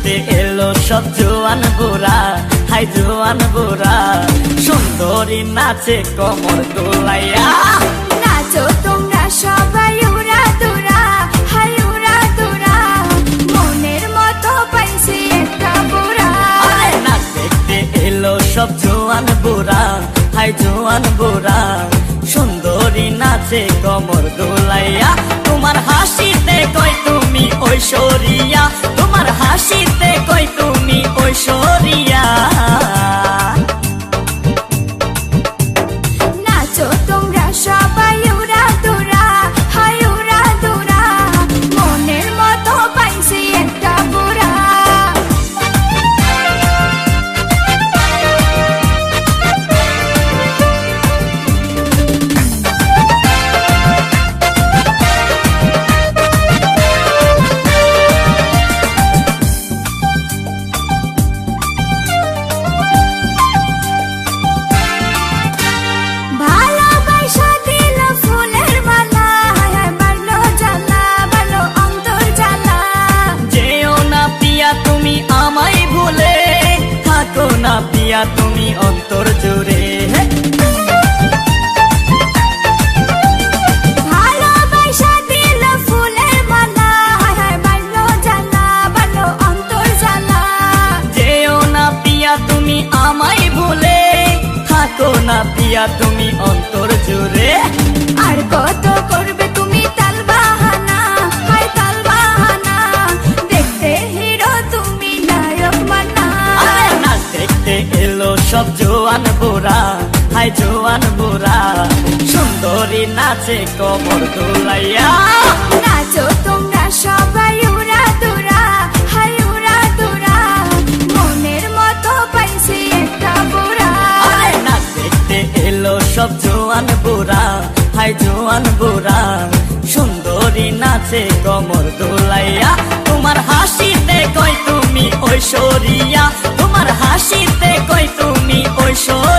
নাচতে এলো সব জোয়ান বুড়া, হাই জোয়ান বুড়া, সুন্দরী নাচে কোমর দোলাইয়া। নাচো তোমরা সবাই উড়া দুরা, হাই উড়া দুরা, মনের মতো পাইছি একটা বুড়া। আরে নাচ দেখতে এলো সব জোয়ান বুড়া, হাই জোয়ান বুড়া, সুন্দরী নাচে কোমর দোলাইয়া। তোমার হাসিতে কই তুমি ঐশ্বরিয়া, তোমার হাসিতে কই তুমি ঐশ্বরিয়া। নাচো তোমরা সবাই উড়া দুরা, হাই উড়া দুরা, মনের মতো পাইছি একটা বুড়া। ভালোবাসা দিল ফুলের মালা, বাড়লো জ্বালা, বাড়লো অন্তর জ্বালা। যেও না পিয়া তুমি আমায় ভুলে, থাকো না পিয়া তুমি অন্তর জুড়ে। ভালোবাসা দিল ফুলের মালা, বাড়লো জ্বালা, বাড়লো অন্তর জ্বালা। যেও না পিয়া তুমি আমায় ভুলে, থাকো না পিয়া তুমি অন্তর জুড়ে। আর কত করবে তুমি তাল বাহানা, হাই তাল বাহানা, দেখতে হিরো তুমি নায়ক মানা। আরে নাচ দেখতে এলো সব জোয়ান বুড়া, হাই জোয়ান বুড়া, সুন্দরী নাচে কোমর দোলাইয়া। নাচো তোমরা সবাই উড়া দুরা, হাই উড়া দুরা, মনের মতো পাইছি একটা বুড়া। আরে নাচ দেখতে এলো সব জোয়ান বুড়া, হাই জোয়ান বুড়া, সুন্দরী নাচে কোমর দোলাইয়া। তোমার হাসিতে কই তুমি ঐশ্বরিয়া, তোমার হাসিতে কই তুমি ঐশ্বরিয়া।